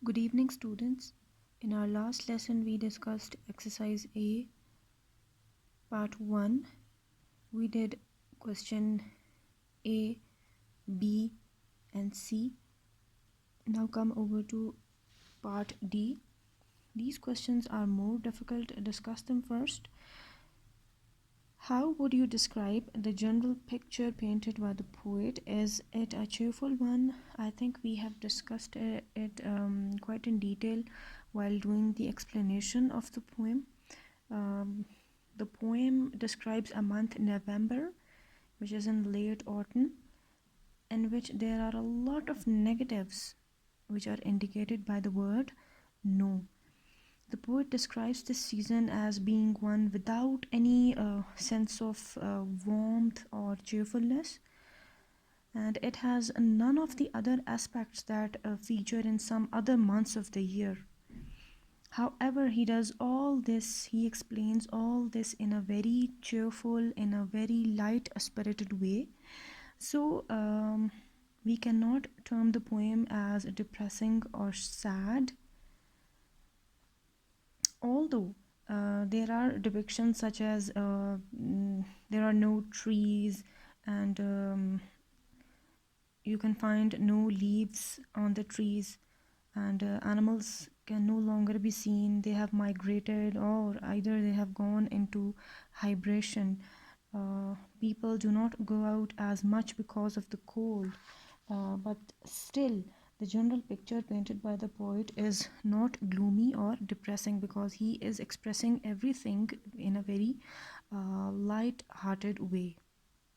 Good evening, students. In our last lesson, we discussed exercise A, part 1. We did question A, B, and C. Now come over to part D. These questions are more difficult. Discuss them first. How would you describe the general picture painted by the poet? Is it a cheerful one? I think we have discussed it quite in detail while doing the explanation of the poem. The poem describes a month, November, which is in late autumn, in which there are a lot of negatives which are indicated by the word no. The poet describes this season as being one without any sense of warmth or cheerfulness, and it has none of the other aspects that feature in some other months of the year. However, he does all this, he explains all this in a very cheerful, in a very light spirited way. So, we cannot term the poem as depressing or sad, although there are depictions such as there are no trees, and you can find no leaves on the trees, and animals can no longer be seen. They have migrated, or either they have gone into hibernation. People do not go out as much because of the cold, but still the general picture painted by the poet is not gloomy or depressing, because he is expressing everything in a very light hearted way.